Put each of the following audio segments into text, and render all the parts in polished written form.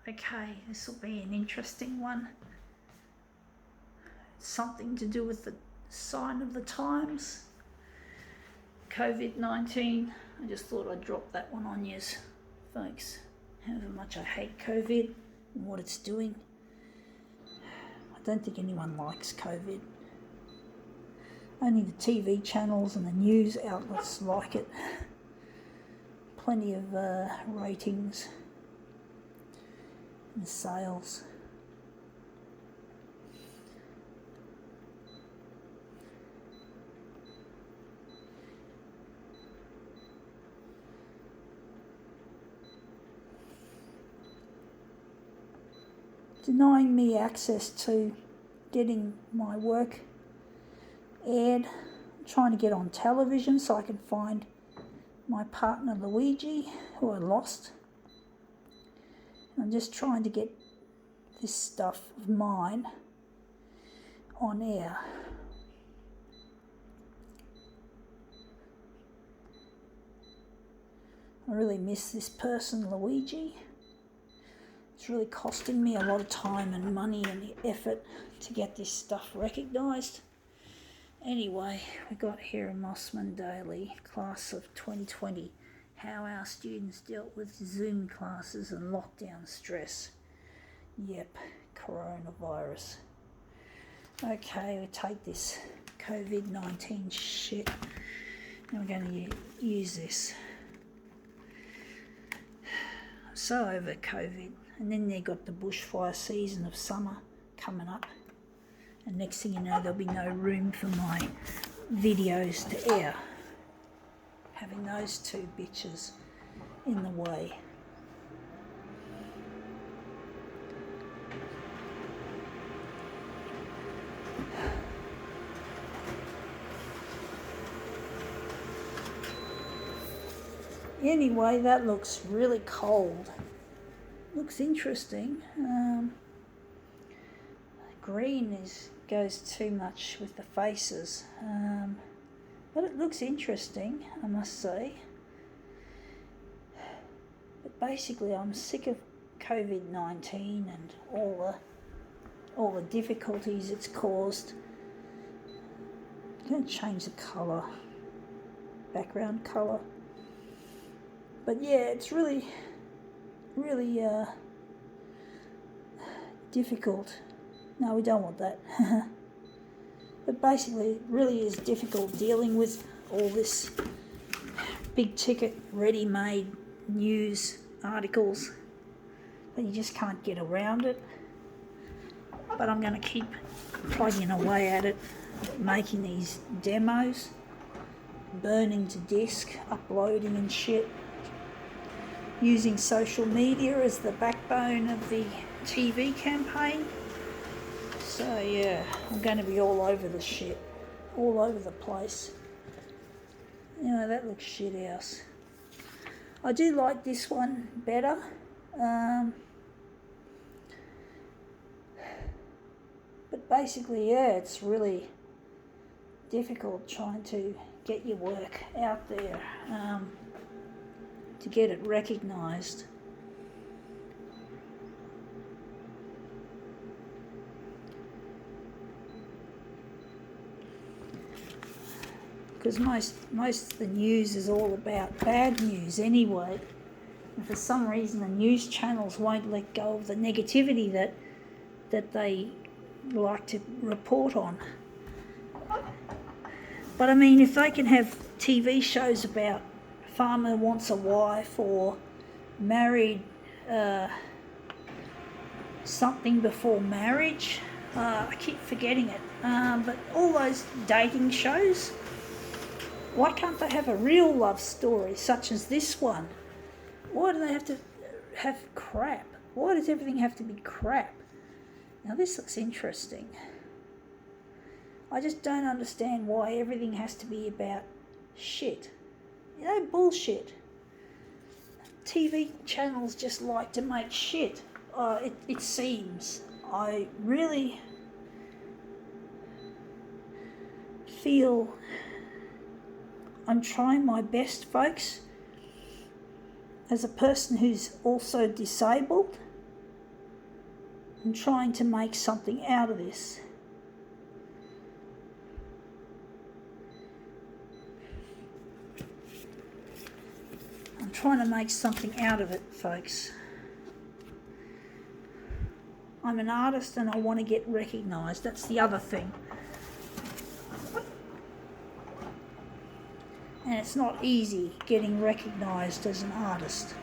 Okay, this will be an interesting one. Something to do with the sign of the times. COVID-19. I just thought I'd drop that one on yous, folks. However much I hate COVID and what it's doing. I don't think anyone likes COVID. Only the TV channels and the news outlets like it. Plenty of ratings and sales. Denying me access to getting my work aired. I'm trying to get on television so I can find my partner Luigi, who I lost. I'm just trying to get this stuff of mine on air. I really miss this person, Luigi. It's really costing me a lot of time and money and the effort to get this stuff recognised. Anyway, we got here a Mossman Daily, class of 2020, how our students dealt with Zoom classes and lockdown stress. Yep, coronavirus. Okay, we take this COVID-19 shit and we're going to use this. So over COVID. And then they got the bushfire season of summer coming up. And next thing you know, there'll be no room for my videos to air. Having those two bitches in the way. Anyway, that looks really cold. Looks interesting. Green goes too much with the faces, but it looks interesting, I must say. But basically, I'm sick of COVID-19 and all the difficulties it's caused. I'm going to change the colour, background colour. But yeah, it's really difficult. No, we don't want that. But basically, it really is difficult dealing with all this big ticket, ready-made news articles, but you just can't get around it. But I'm going to keep plugging away at it, making these demos, burning to disk, uploading and shit. Using social media as the backbone of the TV campaign. So yeah, I'm going to be all over the shit, all over the place. You know, that looks shit house. I do like this one better. But basically, yeah, it's really difficult trying to get your work out there. To get it recognised. Because most of the news is all about bad news anyway. And for some reason the news channels won't let go of the negativity that they like to report on. But I mean, if they can have TV shows about farmer wants a wife or married something before marriage. I keep forgetting it. But all those dating shows, why can't they have a real love story such as this one? Why do they have to have crap? Why does everything have to be crap? Now this looks interesting. I just don't understand why everything has to be about shit. You know, bullshit. TV channels just like to make shit. It seems. I really feel I'm trying my best, folks. As a person who's also disabled, I'm trying to make something out of this. I'm trying to make something out of it, folks. I'm an artist and I want to get recognised. That's the other thing. And it's not easy getting recognised as an artist.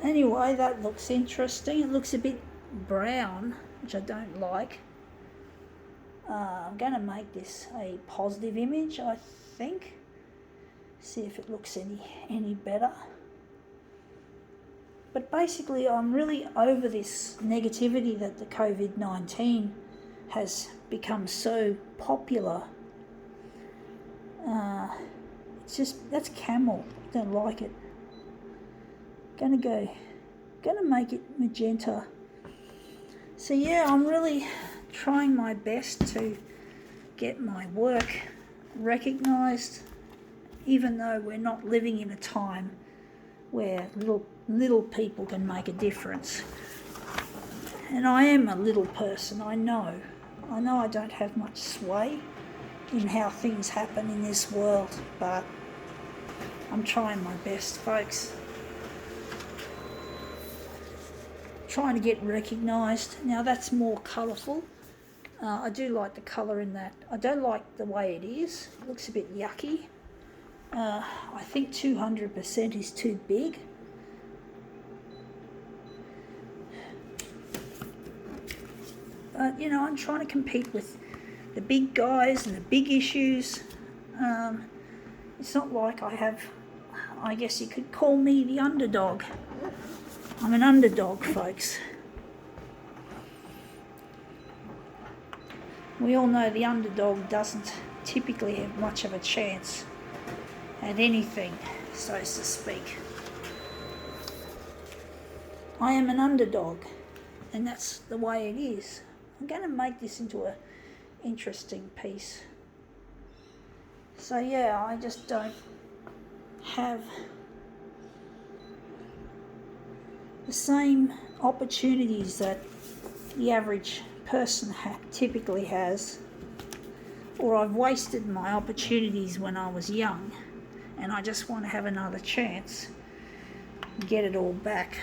Anyway, that looks interesting. It looks a bit brown, which I don't like. I'm going to make this a positive image, I think. See if it looks any better. But basically, I'm really over this negativity that the COVID-19 has become so popular. It's just, that's camel. I don't like it. Gonna make it magenta. So yeah, I'm really trying my best to get my work recognised, even though we're not living in a time where little people can make a difference. And I am a little person, I know I don't have much sway in how things happen in this world, but I'm trying my best, folks. Trying to get recognised. Now that's more colourful. I do like the colour in that. I don't like the way it is. It looks a bit yucky. I think 200% is too big. But, you know, I'm trying to compete with the big guys and the big issues. It's not like I guess you could call me the underdog. I'm an underdog, folks. We all know the underdog doesn't typically have much of a chance at anything, so to speak. I am an underdog, and that's the way it is. I'm going to make this into an interesting piece. So yeah, I just don't have the same opportunities that the average person typically has, or I've wasted my opportunities when I was young, and I just want to have another chance and get it all back.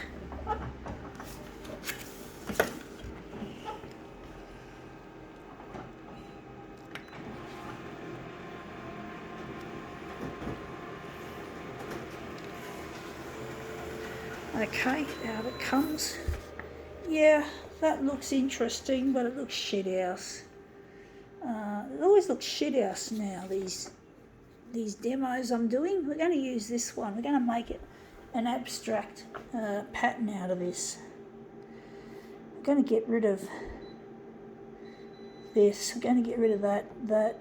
Okay, out it comes. Yeah, that looks interesting, but it looks shit house. It always looks shit house now, these demos I'm doing. We're going to use this one. We're going to make it an abstract pattern out of this. We're going to get rid of this. We're going to get rid of that. But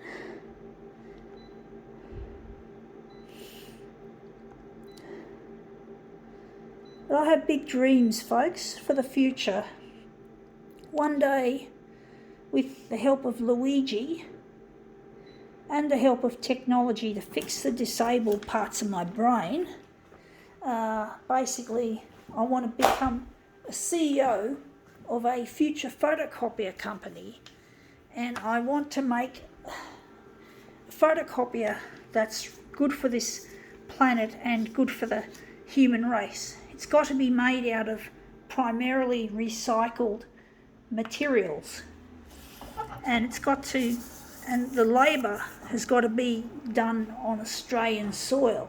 I have big dreams, folks, for the future. One day, with the help of Luigi and the help of technology to fix the disabled parts of my brain, basically I want to become a CEO of a future photocopier company, and I want to make a photocopier that's good for this planet and good for the human race. It's got to be made out of primarily recycled materials, and the labour has got to be done on Australian soil,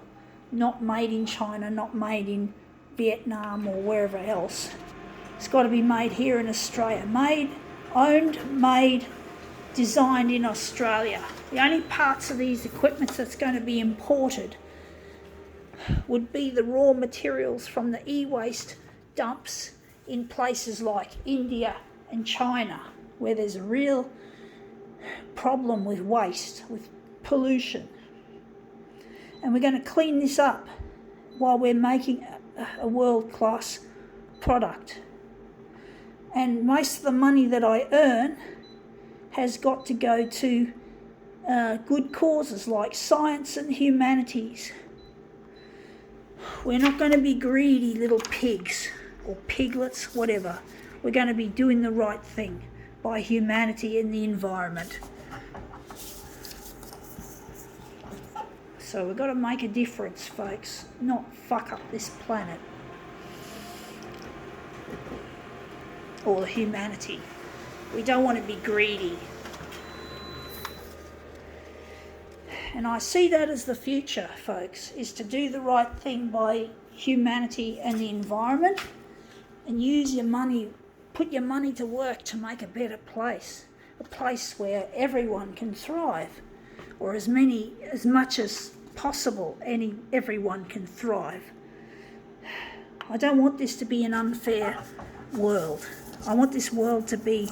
not made in China, not made in Vietnam or wherever else. It's got to be made here in Australia, designed in Australia. The only parts of these equipments that's going to be imported would be the raw materials from the e-waste dumps in places like India and China, where there's a real problem with waste, with pollution. And we're going to clean this up while we're making a world-class product. And most of the money that I earn has got to go to good causes like science and humanities. We're not going to be greedy little pigs or piglets, whatever. We're going to be doing the right thing by humanity and the environment. So we've got to make a difference, folks, not fuck up this planet or humanity. We don't want to be greedy. And I see that as the future, folks, is to do the right thing by humanity and the environment and use your money, put your money to work to make a better place, a place where everyone can thrive, or as much as possible, everyone can thrive. I don't want this to be an unfair world. I want this world to be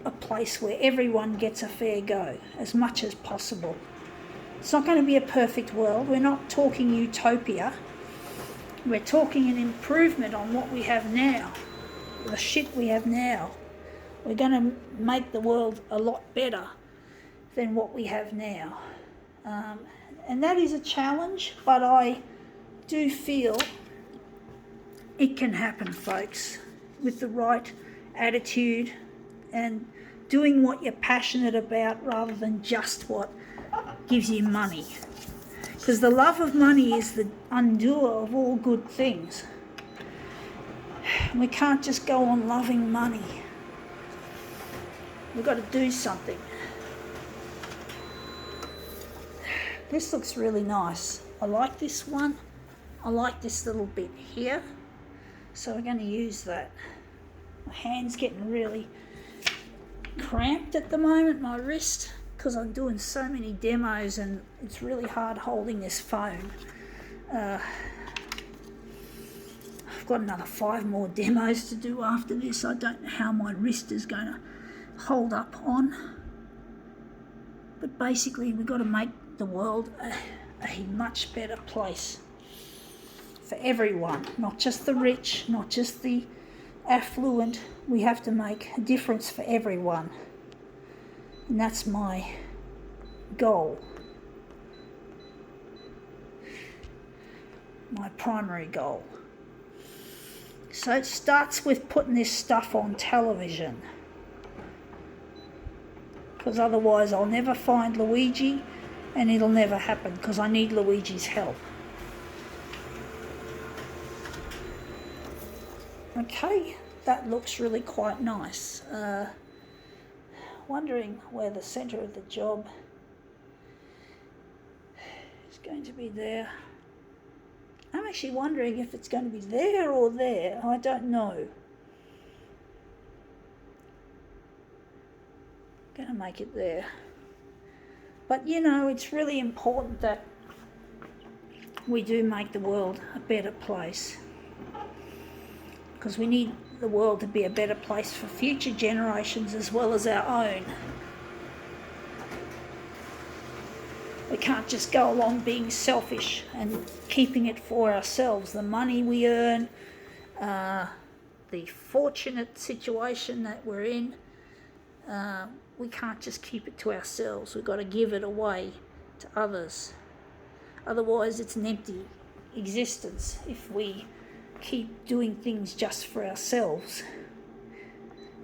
a place where everyone gets a fair go, as much as possible. It's not going to be a perfect world. We're not talking utopia. We're talking an improvement on what we have now, the shit we have now. We're going to make the world a lot better than what we have now. And that is a challenge, but I do feel it can happen, folks, with the right attitude and doing what you're passionate about rather than just what gives you money. Because the love of money is the undoer of all good things. We can't just go on loving money. We've got to do something. This looks really nice. I like this one. I like this little bit here. So we're going to use that. My hand's getting really cramped at the moment, my wrist, because I'm doing so many demos and it's really hard holding this phone. I've got another 5 more demos to do after this. I don't know how my wrist is going to hold up on. But basically we've got to make the world a much better place for everyone, not just the rich, not just the affluent. We have to make a difference for everyone. And that's my goal. My primary goal. So it starts with putting this stuff on television. Because otherwise I'll never find Luigi and it'll never happen because I need Luigi's help. Okay, that looks really quite nice. Wondering where the centre of the job is going to be there. I'm actually wondering if it's going to be there or there. I don't know. I'm going to make it there. But you know, it's really important that we do make the world a better place. Because we need the world to be a better place for future generations as well as our own. We can't just go along being selfish and keeping it for ourselves. The money we earn, the fortunate situation that we're in, we can't just keep it to ourselves. We've got to give it away to others. Otherwise it's an empty existence if we keep doing things just for ourselves.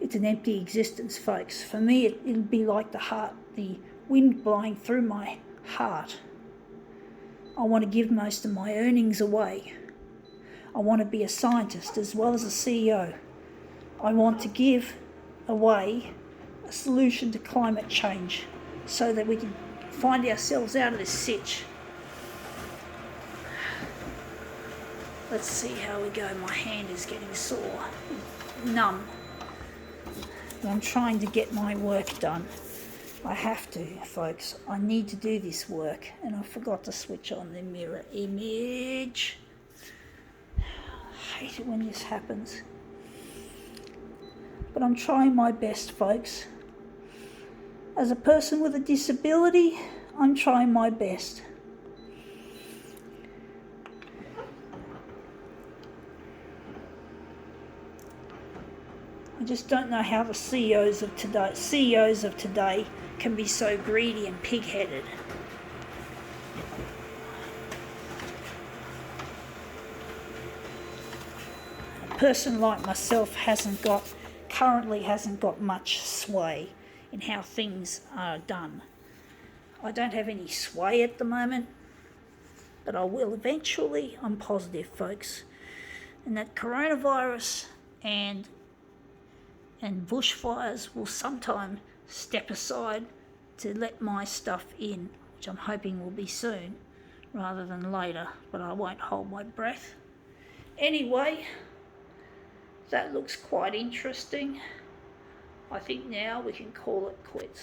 It's an empty existence, folks. For me, it'll be like the wind blowing through my heart. I want to give most of my earnings away. I want to be a scientist as well as a CEO. I want to give away a solution to climate change so that we can find ourselves out of this sitch. Let's see how we go. My hand is getting sore, numb. I'm trying to get my work done. I have to, folks. I need to do this work. And I forgot to switch on the mirror image. I hate it when this happens. But I'm trying my best, folks. As a person with a disability, I'm trying my best. I just don't know how the CEOs of today can be so greedy and pig-headed. A person like myself currently hasn't got much sway in how things are done. I don't have any sway at the moment, but I will eventually. I'm positive, folks. And that coronavirus and bushfires will sometime step aside to let my stuff in, which I'm hoping will be soon rather than later, but I won't hold my breath. Anyway, that looks quite interesting. I think now we can call it quits.